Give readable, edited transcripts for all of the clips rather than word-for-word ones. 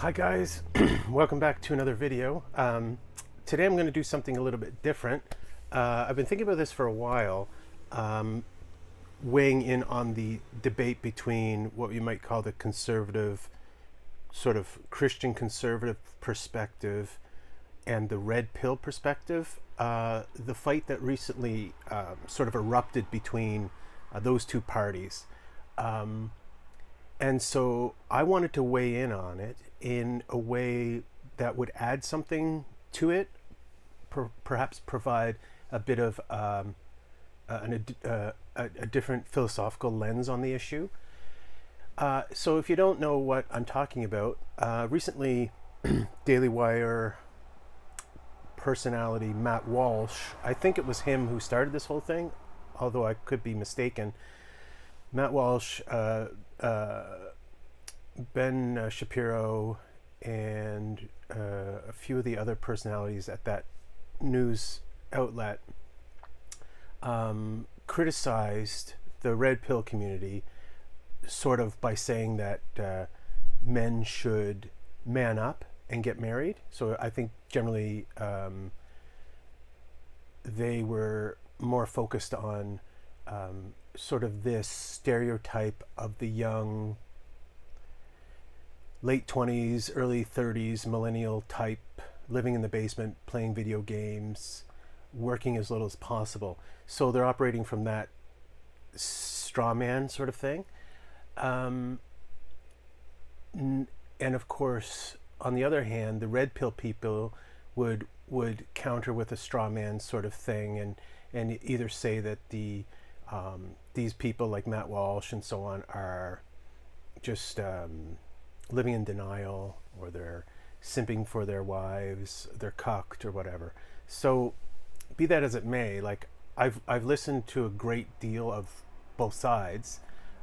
Hi guys, welcome back to another video. Today I'm going to do something a little bit different. I've been thinking about this for a while, weighing in on the debate between what you might call the conservative, sort of Christian conservative perspective and the red pill perspective. The fight that recently sort of erupted between those two parties. And so I wanted to weigh in on it in a way that would add something to it, perhaps provide a bit of a different philosophical lens on the issue. So if you don't know what I'm talking about, recently Daily Wire personality Matt Walsh, I think it was him who started this whole thing, although I could be mistaken. Matt Walsh, Ben Shapiro, and a few of the other personalities at that news outlet criticized the red pill community sort of by saying that men should man up and get married. So I think generally they were more focused on sort of this stereotype of the young late 20s, early 30s, millennial type, living in the basement, playing video games, working as little as possible. So they're operating from that straw man sort of thing. And of course, on the other hand, the red pill people would counter with a straw man sort of thing, and either say that these people like Matt Walsh and so on are just living in denial, or they're simping for their wives, they're cucked or whatever. So be that as it may, like I've listened to a great deal of both sides,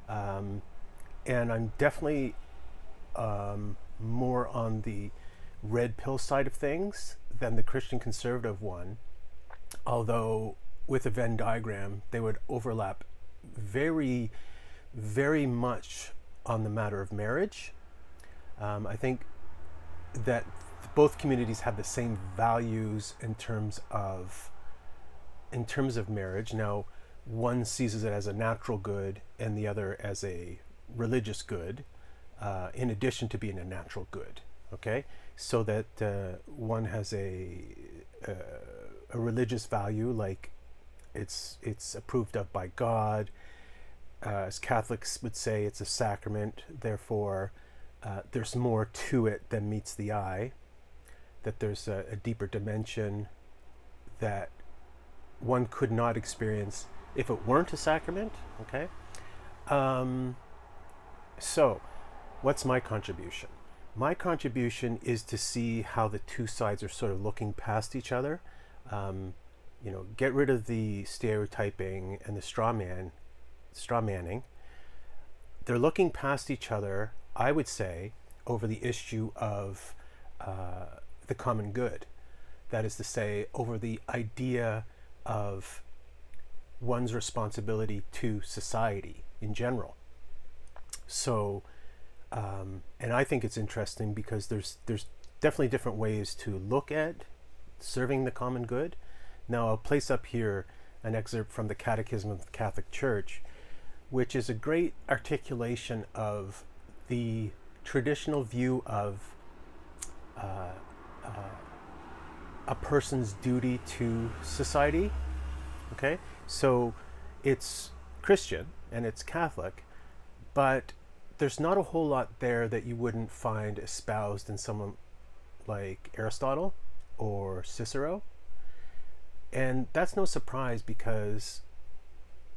and I'm definitely more on the red pill side of things than the Christian conservative one, although with a Venn diagram they would overlap very, very much on the matter of marriage. I think that both communities have the same values in terms of marriage. Now, one sees it as a natural good and the other as a religious good, in addition to being a natural good. Okay, so that one has a religious value, like it's approved of by God. As Catholics would say, it's a sacrament. Therefore, there's more to it than meets the eye. That there's a deeper dimension that one could not experience if it weren't a sacrament. Okay. So, what's my contribution? My contribution is to see how the two sides are sort of looking past each other. Get rid of the stereotyping and the straw manning. They're looking past each other, I would say, over the issue of the common good. That is to say, over the idea of one's responsibility to society in general. So, and I think it's interesting because there's definitely different ways to look at serving the common good. Now, I'll place up here an excerpt from the Catechism of the Catholic Church, which is a great articulation of the traditional view of a person's duty to society. Okay, so it's Christian and it's Catholic, but there's not a whole lot there that you wouldn't find espoused in someone like Aristotle or Cicero. And that's no surprise, because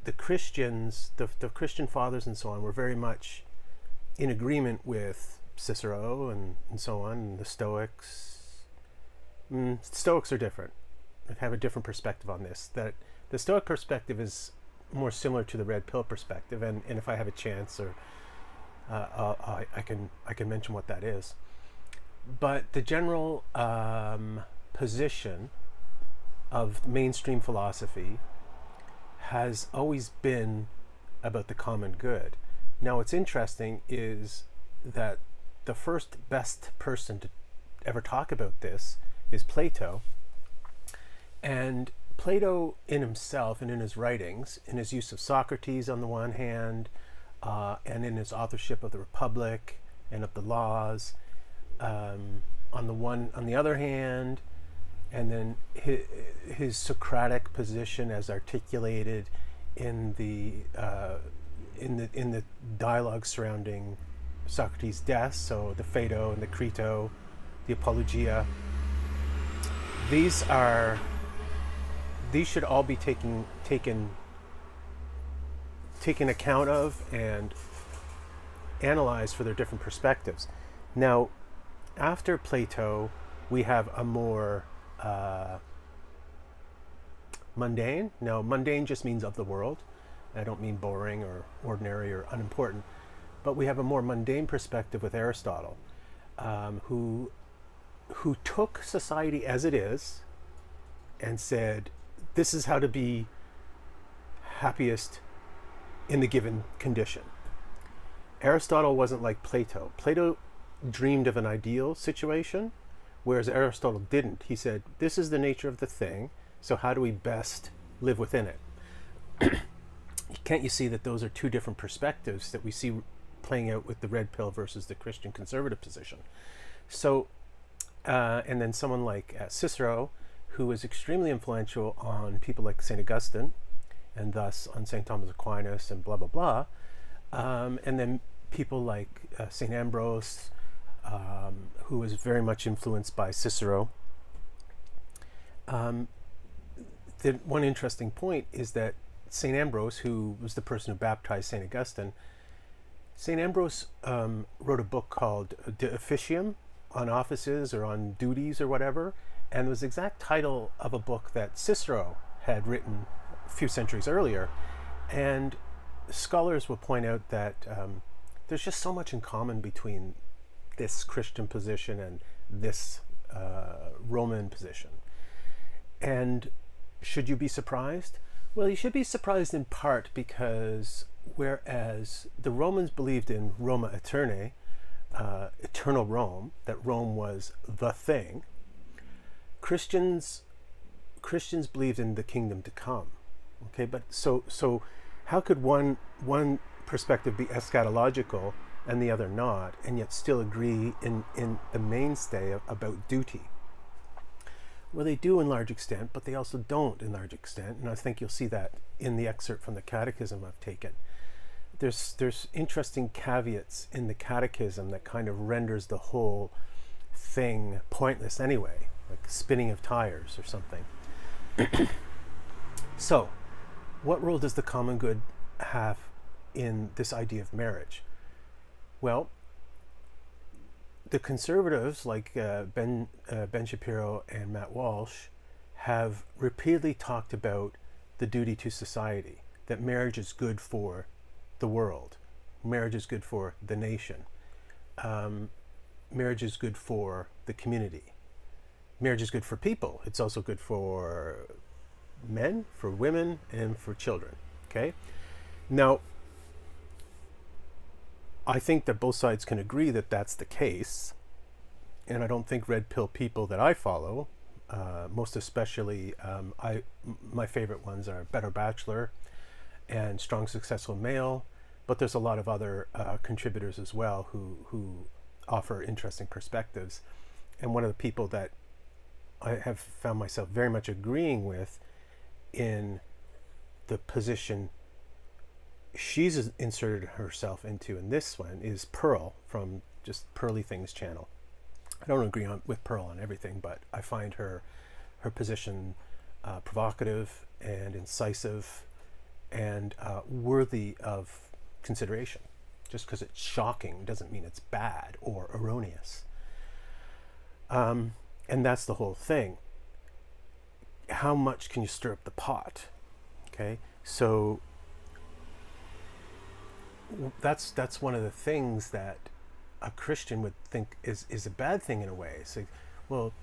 the Christians, the Christian fathers and so on, were very much in agreement with Cicero and so on, and the Stoics. Stoics are different. I have a different perspective on this. That the Stoic perspective is more similar to the red pill perspective, and if I have a chance, or I can mention what that is. But the general position of mainstream philosophy has always been about the common good. Now, what's interesting is that the first best person to ever talk about this is Plato. And Plato in himself and in his writings, in his use of Socrates on the one hand, and in his authorship of the Republic and of the Laws, on the other hand, and then his Socratic position as articulated in the dialogue surrounding Socrates' death, so the Phaedo and the Crito, the Apologia. These should all be taken account of and analyzed for their different perspectives. Now, after Plato, we have a more mundane. Now, mundane just means of the world. I don't mean boring or ordinary or unimportant. But we have a more mundane perspective with Aristotle, who took society as it is and said, this is how to be happiest in the given condition. Aristotle wasn't like Plato. Plato dreamed of an ideal situation, whereas Aristotle didn't. He said, this is the nature of the thing, so how do we best live within it? Can't you see that those are two different perspectives that we see playing out with the red pill versus the Christian conservative position? So, and then someone like Cicero, who was extremely influential on people like St. Augustine, and thus on St. Thomas Aquinas and blah, blah, blah. And then people like St. Ambrose, who was very much influenced by Cicero. The one interesting point is that St. Ambrose, who was the person who baptized St. Augustine, St. Ambrose wrote a book called De Officium, on offices or on duties or whatever, and it was the exact title of a book that Cicero had written a few centuries earlier. And scholars will point out that there's just so much in common between this Christian position and this Roman position. And should you be surprised? Well, you should be surprised in part because whereas the Romans believed in Roma Aeterna, eternal Rome, that Rome was the thing, Christians believed in the kingdom to come. Okay, but so how could one perspective be eschatological and the other not, and yet still agree in the mainstay about duty? Well, they do in large extent, but they also don't in large extent, and I think you'll see that in the excerpt from the Catechism I've taken. There's interesting caveats in the Catechism that kind of renders the whole thing pointless anyway, like spinning of tires or something. So, what role does the common good have in this idea of marriage? Well, the conservatives like Ben Shapiro and Matt Walsh have repeatedly talked about the duty to society, that marriage is good for the world, marriage is good for the nation, marriage is good for the community, marriage is good for people. It's also good for men, for women, and for children. Okay? Now, I think that both sides can agree that that's the case, and I don't think red pill people that I follow, most especially my favorite ones are Better Bachelor and Strong Successful Male, but there's a lot of other contributors as well who offer interesting perspectives. And one of the people that I have found myself very much agreeing with in the position she's inserted herself into in this one is Pearl from just Pearly Things channel. I don't agree with Pearl on everything, but I find her position provocative and incisive and worthy of consideration. Just because it's shocking doesn't mean it's bad or erroneous. And that's the whole thing. How much can you stir up the pot? Okay, so that's one of the things that a Christian would think is a bad thing in a way. It's like, well,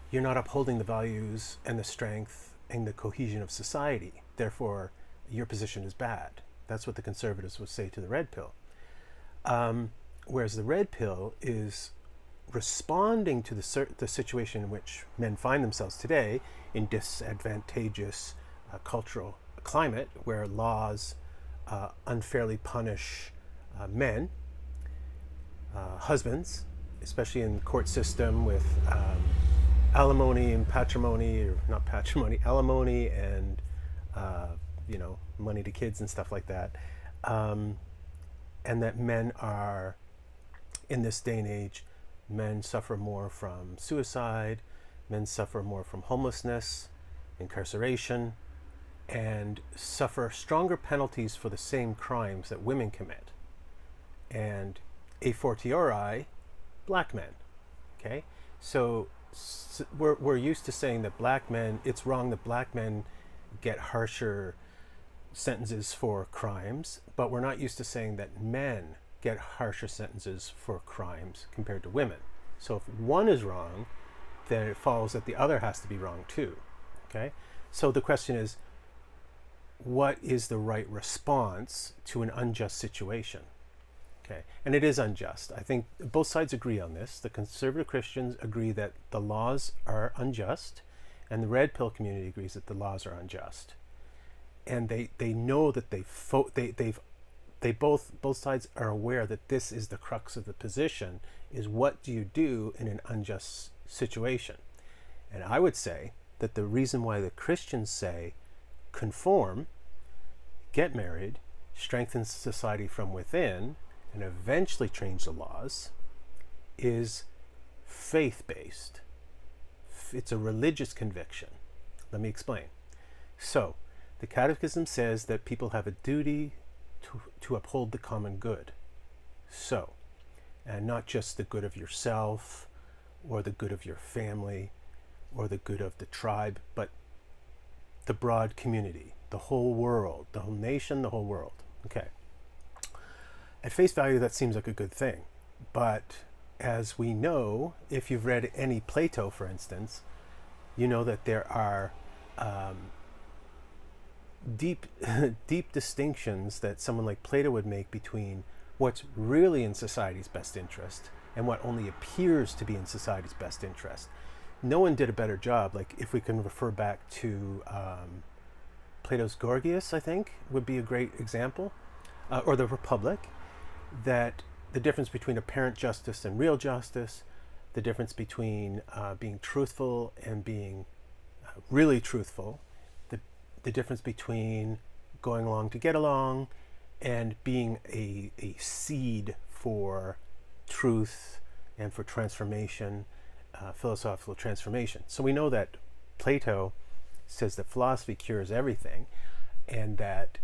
you're not upholding the values and the strength and the cohesion of society, therefore your position is bad. That's what the conservatives would say to the red pill. Whereas the red pill is responding to the situation in which men find themselves today, in disadvantageous cultural climate where laws unfairly punish men, husbands, especially in the court system with alimony and patrimony, or not patrimony, alimony and money to kids and stuff like that, and that men are, in this day and age, men suffer more from suicide, men suffer more from homelessness, incarceration, and suffer stronger penalties for the same crimes that women commit. And a fortiori, black men. Okay? So we're used to saying that black men, it's wrong that black men get harsher sentences for crimes, but we're not used to saying that men get harsher sentences for crimes compared to women. So if one is wrong, then it follows that the other has to be wrong too. Okay? So the question is, what is the right response to an unjust situation? Okay, and it is unjust. I think both sides agree on this. The conservative Christians agree that the laws are unjust, and the red pill community agrees that the laws are unjust. And they know that both sides are aware that this is the crux of the position, is what do you do in an unjust situation? And I would say that the reason why the Christians say conform, get married, strengthen society from within, and eventually change the laws, is faith-based. It's a religious conviction. Let me explain. So, the Catechism says that people have a duty to uphold the common good. So, and not just the good of yourself, or the good of your family, or the good of the tribe, but the broad community, the whole world, the whole nation, the whole world. Okay. At face value, that seems like a good thing. But as we know, if you've read any Plato, for instance, you know that there are deep distinctions that someone like Plato would make between what's really in society's best interest and what only appears to be in society's best interest. No one did a better job. Like, if we can refer back to Plato's Gorgias, I think, would be a great example, or the Republic, that the difference between apparent justice and real justice, the difference between being truthful and being really truthful, the difference between going along to get along and being a seed for truth and for transformation, philosophical transformation. So we know that Plato says that philosophy cures everything, and that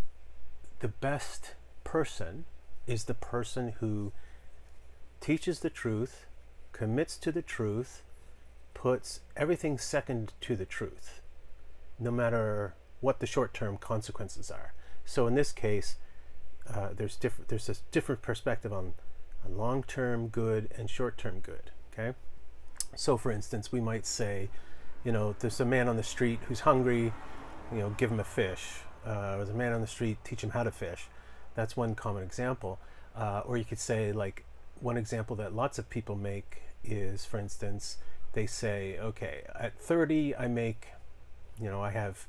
the best person is the person who teaches the truth, commits to the truth, puts everything second to the truth, no matter what the short-term consequences are. So in this case, there's a different perspective on long-term good and short-term good. Okay, so for instance, we might say, there's a man on the street who's hungry, give him a fish. There's a man on the street, teach him how to fish. That's one common example. Or you could say, like, one example that lots of people make is, for instance, they say, okay, at 30, I make, I have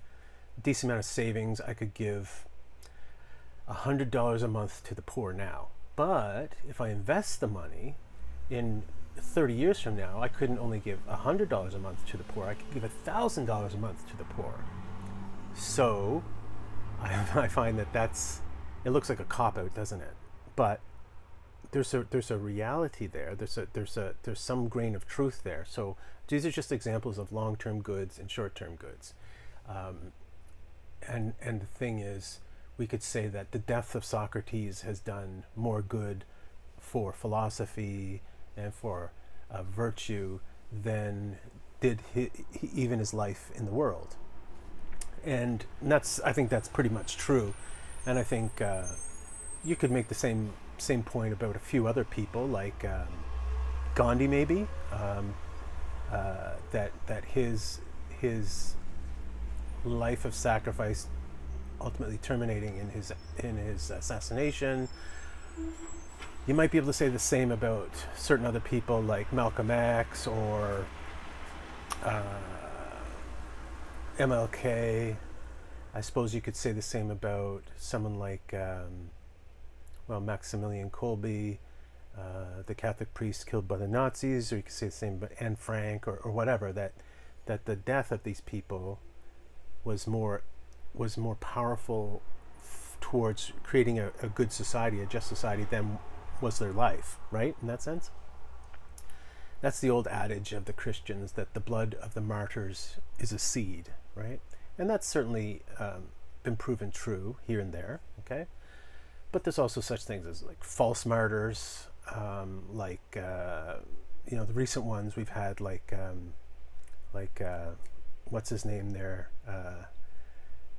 a decent amount of savings. I could give $100 a month to the poor now. But if I invest the money, in 30 years from now, I couldn't only give $100 a month to the poor. I could give $1,000 a month to the poor. So I find that it looks like a cop-out, doesn't it? But there's a reality there. There's some grain of truth there. So these are just examples of long-term goods and short-term goods. And the thing is, we could say that the death of Socrates has done more good for philosophy and for virtue than did even his life in the world. And I think that's pretty much true. And I think you could make the same point about a few other people, like Gandhi, maybe, that his life of sacrifice ultimately terminating in his assassination You might be able to say the same about certain other people like Malcolm X or uh, MLK. I suppose you could say the same about someone like, Maximilian Kolbe, the Catholic priest killed by the Nazis, or you could say the same about Anne Frank or whatever. That the death of these people was more powerful towards creating a good society, a just society, than was their life, right? In that sense, that's the old adage of the Christians, that the blood of the martyrs is a seed, right? And that's certainly been proven true here and there, okay? But there's also such things as like false martyrs, the recent ones we've had, what's his name there?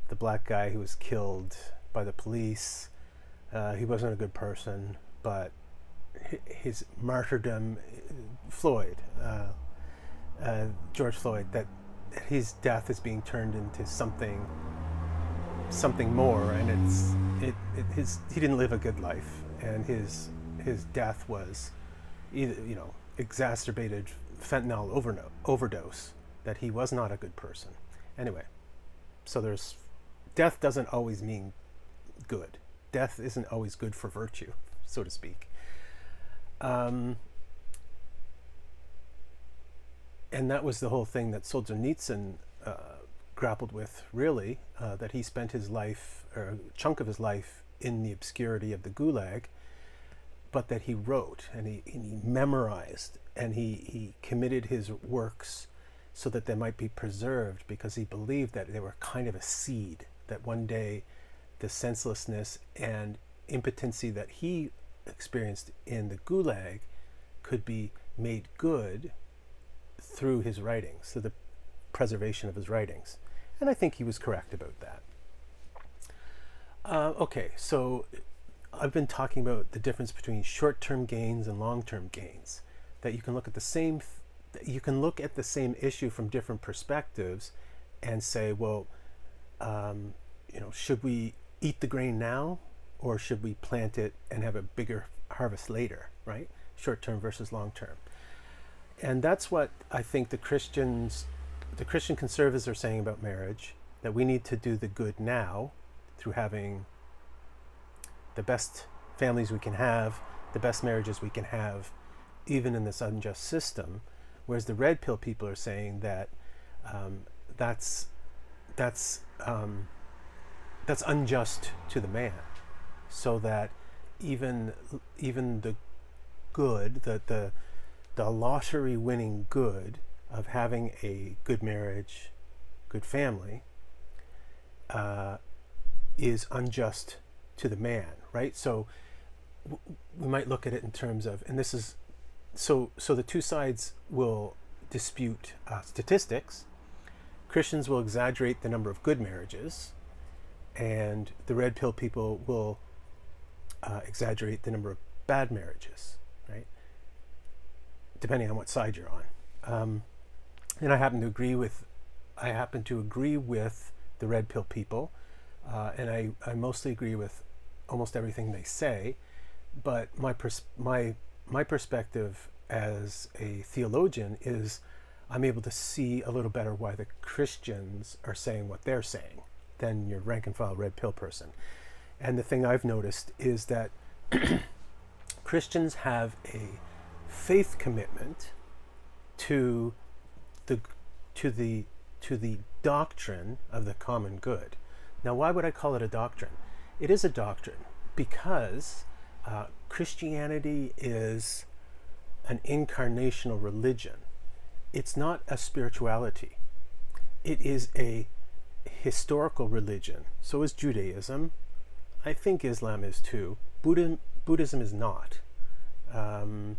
The black guy who was killed by the police. He wasn't a good person, but his martyrdom, George Floyd, that his death is being turned into something more, and he didn't live a good life, and his death was either exacerbated fentanyl overdose, that he was not a good person. Anyway, so death doesn't always mean good. Death isn't always good for virtue, so to speak. And that was the whole thing that Solzhenitsyn grappled with, really, that he spent his life, or a chunk of his life, in the obscurity of the Gulag, but that he wrote and he memorized, and he committed his works so that they might be preserved, because he believed that they were kind of a seed, that one day the senselessness and impotency that he experienced in the Gulag could be made good through his writings, through the preservation of his writings. And I think he was correct about that. Okay, so I've been talking about the difference between short-term gains and long-term gains, that you can look at the same issue from different perspectives and say, well, should we eat the grain now, or should we plant it and have a bigger harvest later, right? Short-term versus long-term. And that's what I think the Christian conservatives are saying about marriage, that we need to do the good now through having the best families we can have, the best marriages we can have, even in this unjust system. Whereas the red pill people are saying that that's unjust to the man, so that even the good, the lottery winning good of having a good marriage, good family, is unjust to the man, right? So we might look at it in terms of, and this is, so the two sides will dispute statistics. Christians will exaggerate the number of good marriages, and the red pill people will exaggerate the number of bad marriages, right? Depending on what side you're on. And I happen to agree with the red pill people, and I mostly agree with almost everything they say. But my perspective as a theologian is, I'm able to see a little better why the Christians are saying what they're saying than your rank and file red pill person. And the thing I've noticed is that Christians have a faith commitment to the doctrine of the common good. Now, why would I call it a doctrine? It is a doctrine because Christianity is an incarnational religion. It's not a spirituality. It is a historical religion. So is Judaism. I think Islam is too. Buddhism is not. I'm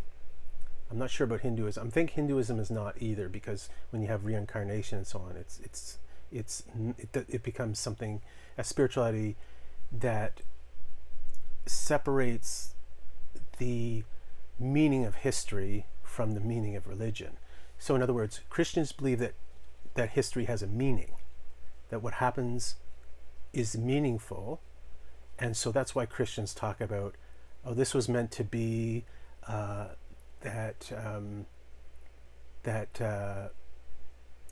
not sure about Hinduism. I think Hinduism is not either, because when you have reincarnation and so on, it becomes something, a spirituality that separates the meaning of history from the meaning of religion. So in other words, Christians believe that history has a meaning, that what happens is meaningful, and so that's why Christians talk about oh, this was meant to be that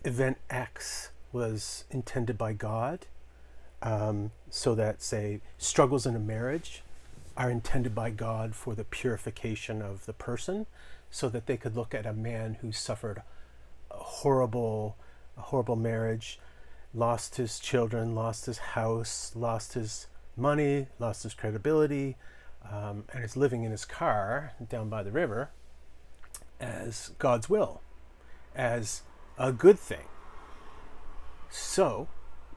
event X was intended by God, so that, say, struggles in a marriage are intended by God for the purification of the person, so that they could look at a man who suffered a horrible marriage, lost his children, lost his house, lost his money, lost his credibility, and is living in his car down by the river, as God's will, as a good thing. So,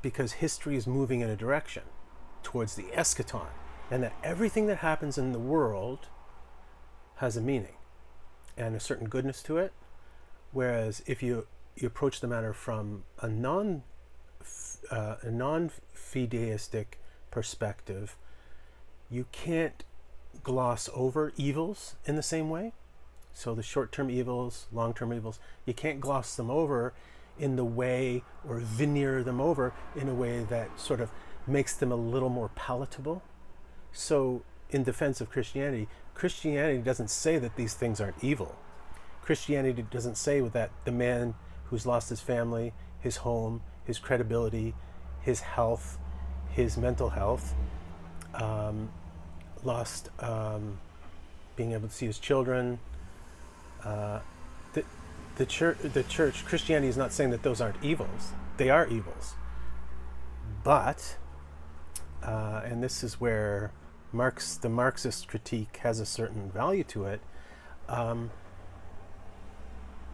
because history is moving in a direction towards the eschaton, and that everything that happens in the world has a meaning and a certain goodness to it, whereas if you approach the matter from a non-fideistic perspective, you can't gloss over evils in the same way. So the short-term evils, long-term evils, you can't gloss them over in the way, or veneer them over in a way that sort of makes them a little more palatable. So in defense of Christianity, Christianity doesn't say that these things aren't evil. Christianity doesn't say that the man who's lost his family, his home, his credibility, his health, his mental health, lost being able to see his children. The church, Christianity is not saying that those aren't evils. They are evils. But, and this is where the Marxist critique has a certain value to it,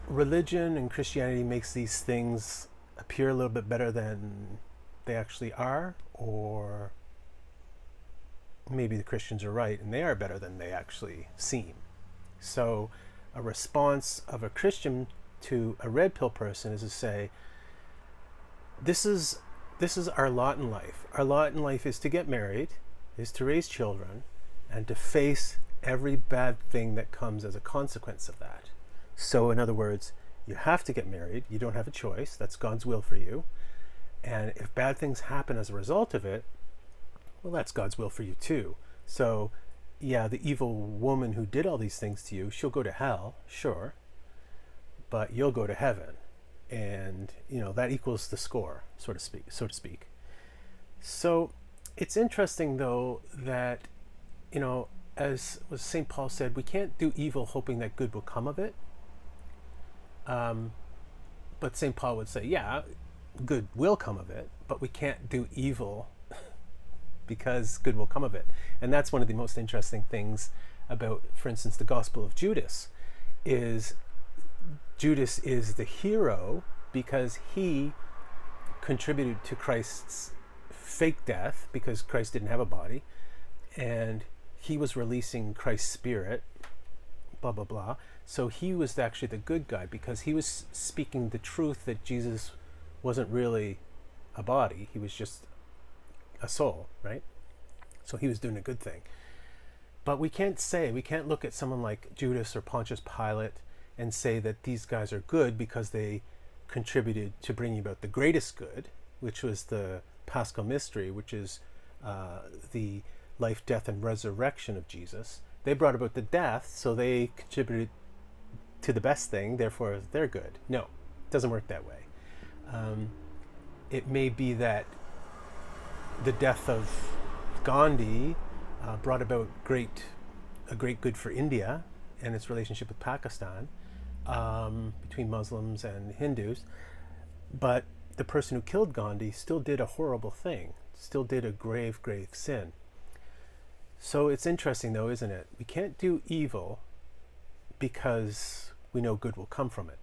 religion and Christianity makes these things appear a little bit better than they actually are, or maybe the Christians are right and they are better than they actually seem. So a response of a Christian to a red pill person is to say, this is our lot in life. Our lot in life is to get married, is to raise children, and to face every bad thing that comes as a consequence of that. So in other words, you have to get married. You don't have a choice. That's God's will for you. And if bad things happen as a result of it, well, that's God's will for you too. So yeah, the evil woman who did all these things to you, she'll go to hell, sure, but you'll go to heaven. And, that equals the score, so to speak. So it's interesting, though, that, as St. Paul said, we can't do evil hoping that good will come of it. But St. Paul would say, yeah, good will come of it, but we can't do evil because good will come of it. And that's one of the most interesting things about, for instance, the Gospel of Judas, is Judas is the hero because he contributed to Christ's fake death, because Christ didn't have a body, and he was releasing Christ's spirit, blah, blah, blah. So he was actually the good guy because he was speaking the truth that Jesus wasn't really a body. He was just a soul, right? So he was doing a good thing. But we can't look at someone like Judas or Pontius Pilate and say that these guys are good because they contributed to bringing about the greatest good, which was the Paschal mystery, which is the life, death, and resurrection of Jesus. They brought about the death, so they contributed to the best thing, therefore they're good. No, it doesn't work that way. It may be that the death of Gandhi brought about a great good for India and its relationship with Pakistan, between Muslims and Hindus, but the person who killed Gandhi still did a horrible thing, still did a grave, grave sin. So it's interesting, though, isn't it? We can't do evil because we know good will come from it.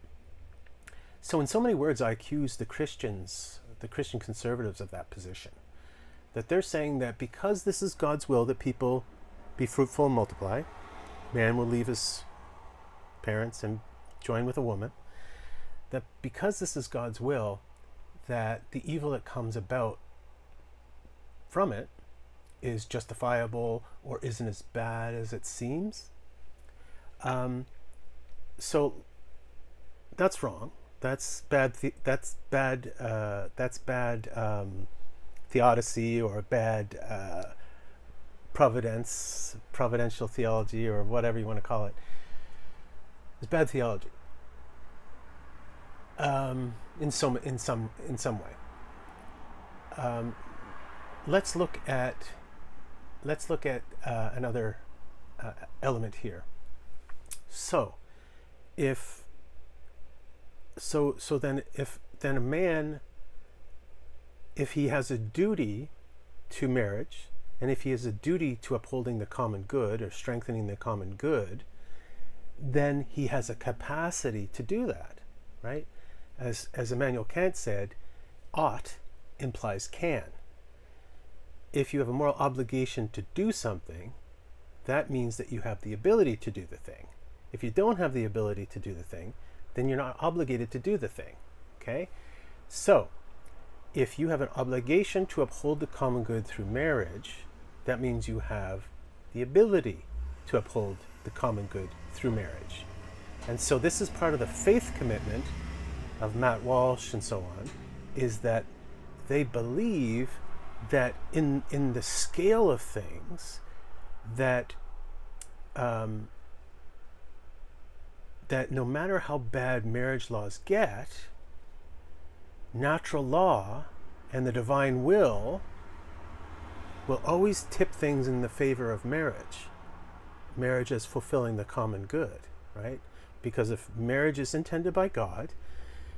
So in so many words, I accuse the Christian conservatives of that position, that they're saying that because this is God's will that people be fruitful and multiply, man will leave his parents and join with a woman, that because this is God's will, that the evil that comes about from it is justifiable or isn't as bad as it seems. So that's wrong. That's bad. That's bad theodicy, or bad providential theology, or whatever you want to call it, is bad theology. In some way. Let's look at another element here. So then a man, if he has a duty to marriage, and if he has a duty to upholding the common good or strengthening the common good, then he has a capacity to do that, right? As Immanuel Kant said, ought implies can. If you have a moral obligation to do something, that means that you have the ability to do the thing. If you don't have the ability to do the thing, then you're not obligated to do the thing, okay? So, if you have an obligation to uphold the common good through marriage, that means you have the ability to uphold the common good through marriage. And so this is part of the faith commitment of Matt Walsh and so on, is that they believe that in the scale of things, that that no matter how bad marriage laws get, natural law and the divine will always tip things in the favor of marriage. Marriage as fulfilling the common good, right? Because if marriage is intended by God,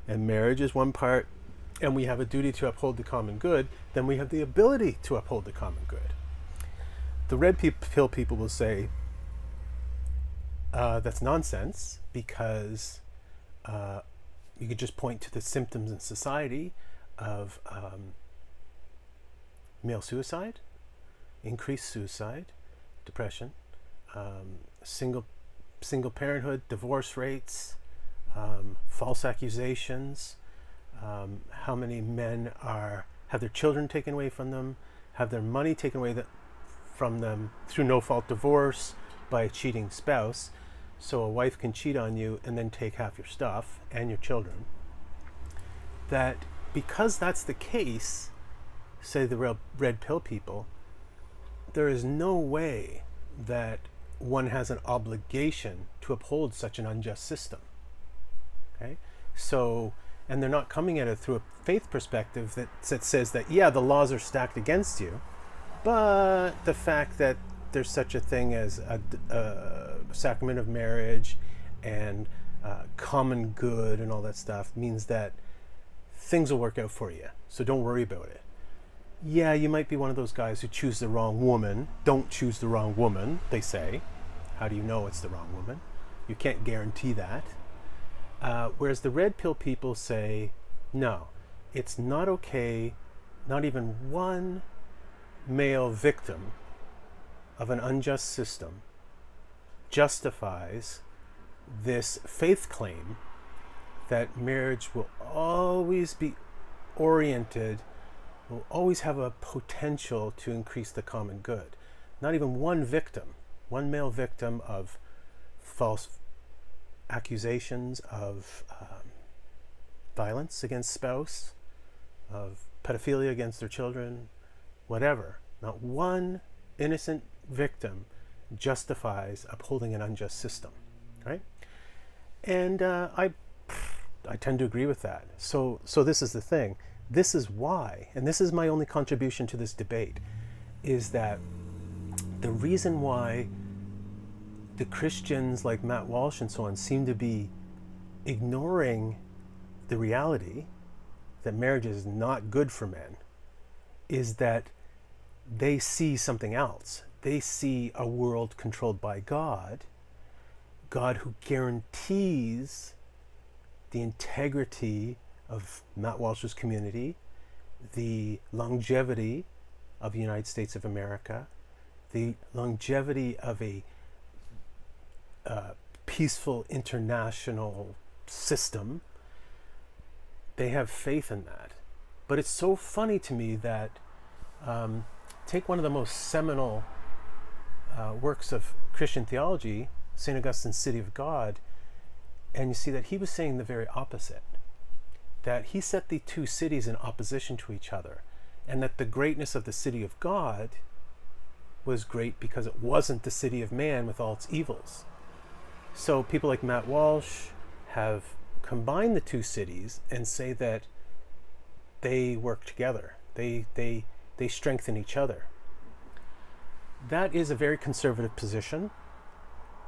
and marriage is one part, and we have a duty to uphold the common good, then we have the ability to uphold the common good. The Red Pill people will say that's nonsense, because you could just point to the symptoms in society of male suicide, increased suicide, depression, single parenthood, divorce rates, false accusations, how many men have their children taken away from them, have their money taken away from them through no-fault divorce by a cheating spouse. So a wife can cheat on you and then take half your stuff and your children. That because that's the case, say the Red Pill people, there is no way that one has an obligation to uphold such an unjust system. Okay? So, and they're not coming at it through a faith perspective that says that, yeah, the laws are stacked against you, but the fact that there's such a thing as a sacrament of marriage and common good and all that stuff means that things will work out for you. So don't worry about it. Yeah, you might be one of those guys who choose the wrong woman. Don't choose the wrong woman, they say. How do you know it's the wrong woman? You can't guarantee that. Whereas the Red Pill people say, no, it's not okay, not even one male victim of an unjust system justifies this faith claim that marriage will always be oriented, will always have a potential to increase the common good. Not even one male victim of false accusations of violence against spouse, of pedophilia against their children, whatever. Not one innocent victim justifies upholding an unjust system, right? And I tend to agree with that. So this is the thing. This is why, and this is my only contribution to this debate, is that the reason why the Christians like Matt Walsh and so on seem to be ignoring the reality that marriage is not good for men is that they see something else. They see a world controlled by God who guarantees the integrity of Matt Walsh's community, the longevity of the United States of America, the longevity of a peaceful international system. They have faith in that. But it's so funny to me that take one of the most seminal works of Christian theology, St. Augustine's City of God, and you see that he was saying the very opposite. That he set the two cities in opposition to each other, and that the greatness of the city of God was great because it wasn't the city of man with all its evils. So people like Matt Walsh have combined the two cities and say that they work together. They strengthen each other. That is a very conservative position.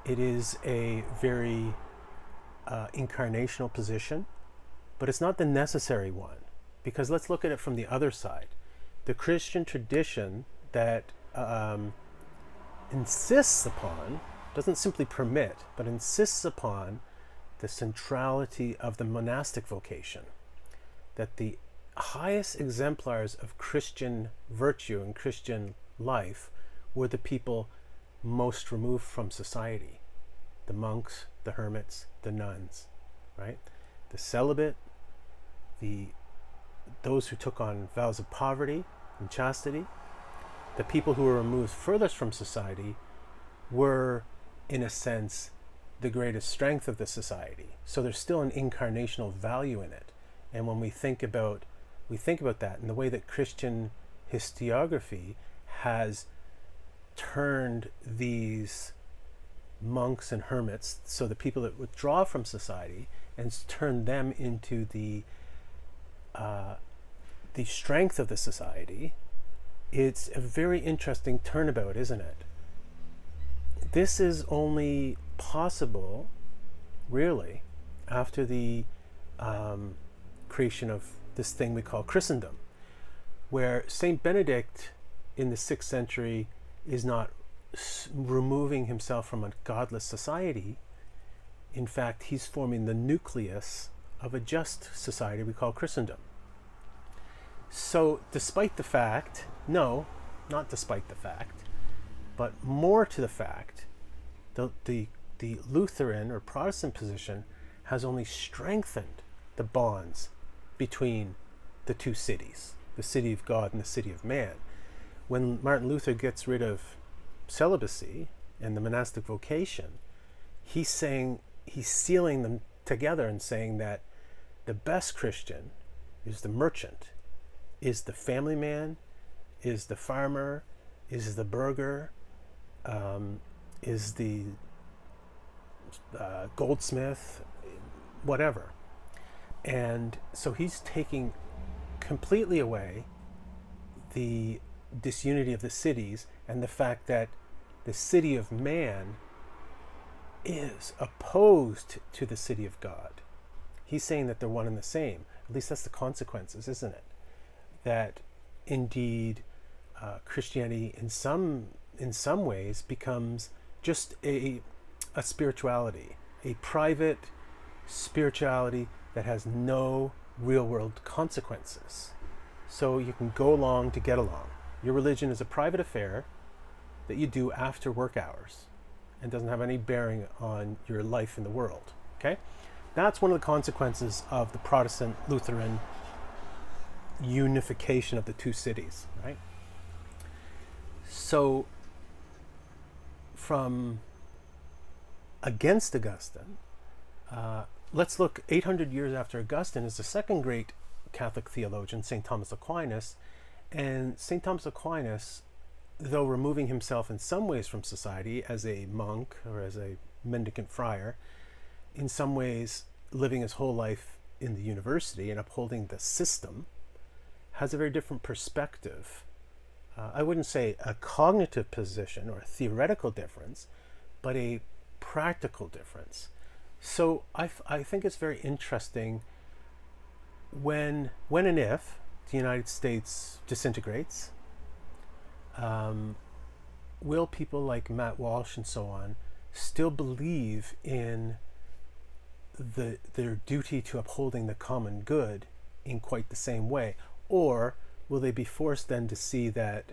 It is a very incarnational position, but it's not the necessary one, because let's look at it from the other side. The Christian tradition that insists upon, doesn't simply permit, but insists upon the centrality of the monastic vocation, that the highest exemplars of Christian virtue and Christian life were the people most removed from society. The monks, the hermits, the nuns, right? The celibate, those who took on vows of poverty and chastity, the people who were removed furthest from society were, in a sense, the greatest strength of the society. So there's still an incarnational value in it. And when we think about that in the way that Christian historiography has turned these monks and hermits, so the people that withdraw from society, and turned them into the strength of the society, it's a very interesting turnabout, isn't it? This is only possible, really, after the creation of this thing we call Christendom, where Saint Benedict in the 6th century is not removing himself from a godless society. In fact, he's forming the nucleus of a just society we call Christendom. So despite the fact, no, not despite the fact, but more to the fact, the Lutheran or Protestant position has only strengthened the bonds between the two cities, the city of God and the city of man. When Martin Luther gets rid of celibacy and the monastic vocation, he's sealing them together and saying that the best Christian is the merchant, is the family man, is the farmer, is the burgher, is the goldsmith, whatever. And so he's taking completely away the disunity of the cities and the fact that the city of man is opposed to the city of God. He's saying that they're one and the same. At least that's the consequences, isn't it? That indeed Christianity in some ways becomes just a spirituality, a private spirituality that has no real world consequences. So you can go along to get along. Your religion is a private affair that you do after work hours and doesn't have any bearing on your life in the world. Okay? That's one of the consequences of the Protestant Lutheran unification of the two cities, right? So from against Augustine, let's look 800 years after Augustine is the second great Catholic theologian, St. Thomas Aquinas. And St. Thomas Aquinas, though removing himself in some ways from society as a monk or as a mendicant friar, in some ways living his whole life in the university and upholding the system, has a very different perspective. I wouldn't say a cognitive position or a theoretical difference, but a practical difference. So I think it's very interesting when and if the United States disintegrates, will people like Matt Walsh and so on still believe in their duty to upholding the common good in quite the same way? Or will they be forced then to see that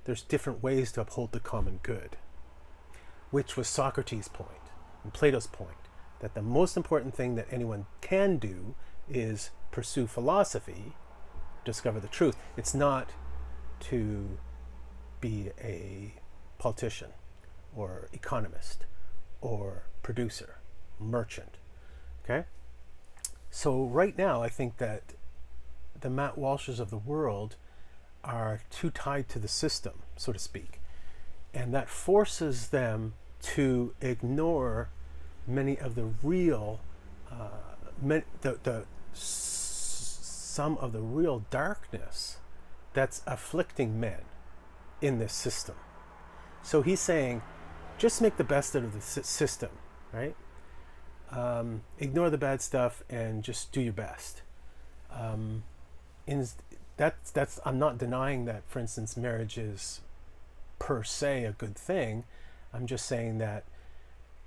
there's different ways to uphold the common good? Which was Socrates' point and Plato's point, that the most important thing that anyone can do is pursue philosophy, discover the truth. It's not to be a politician or economist or producer, merchant. Okay? So right now I think that the Matt Walshes of the world are too tied to the system, so to speak. And that forces them to ignore many of the real, some of the real darkness that's afflicting men in this system. So he's saying, just make the best out of the system, right? Ignore the bad stuff and just do your best. I'm not denying that, for instance, marriage is per se a good thing. I'm just saying that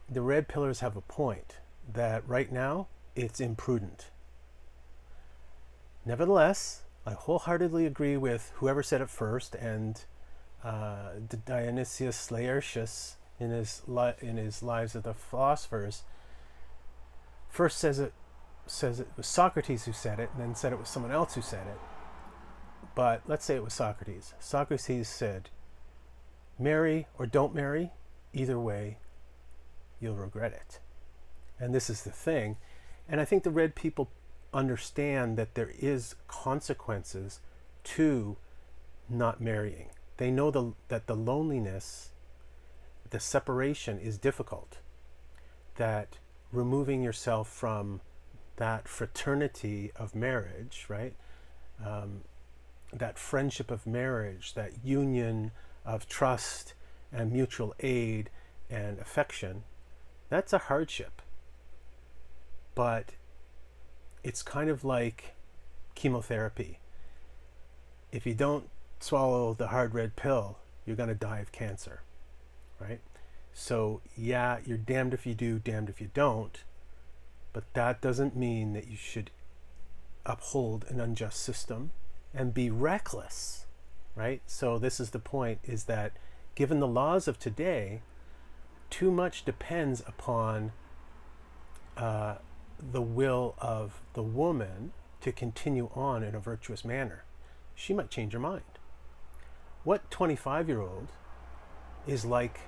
the red pillars have a point, that right now it's imprudent. Nevertheless, I wholeheartedly agree with whoever said it first, and Dionysius Laertius in his Lives of the Philosophers first says it was Socrates who said it, and then said it was someone else who said it. But let's say it was Socrates. Socrates said, marry or don't marry, either way, you'll regret it. And this is the thing. And I think the red people understand that there is consequences to not marrying. They know that the loneliness, the separation is difficult. That removing yourself from that fraternity of marriage, right? That friendship of marriage, that union of trust and mutual aid and affection, that's a hardship. But it's kind of like chemotherapy. If you don't swallow the hard red pill, you're going to die of cancer, right? So yeah, you're damned if you do, damned if you don't, but that doesn't mean that you should uphold an unjust system and be reckless, right? So this is the point, is that given the laws of today, too much depends upon the will of the woman to continue on in a virtuous manner. She might change her mind. What 25-year-old is like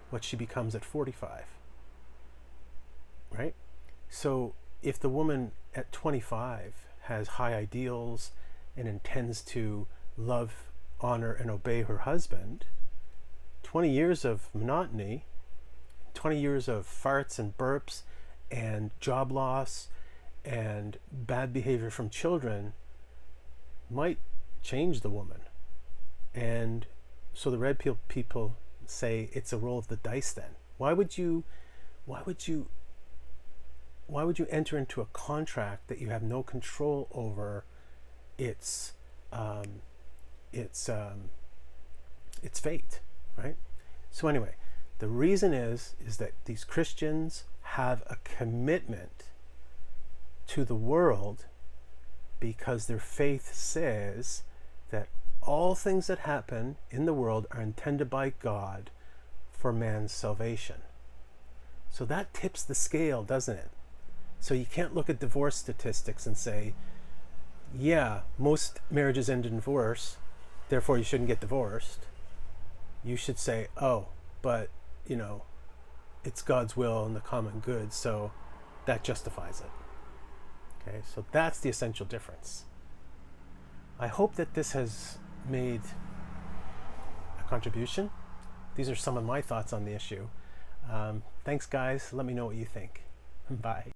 what she becomes at 45, right? So if the woman at 25 has high ideals and intends to love, honor, and obey her husband, 20 years of monotony, 20 years of farts and burps and job loss and bad behavior from children might change the woman. And so the red pill people say it's a roll of the dice then. Why would you enter into a contract that you have no control over its fate, right? So anyway, the reason is that these Christians have a commitment to the world because their faith says that all things that happen in the world are intended by God for man's salvation. So that tips the scale, doesn't it? So you can't look at divorce statistics and say, yeah, most marriages end in divorce, therefore you shouldn't get divorced. You should say, oh, but, you know, it's God's will and the common good, so that justifies it. Okay, so that's the essential difference. I hope that this has made a contribution. These are some of my thoughts on the issue. Thanks, guys. Let me know what you think. Bye.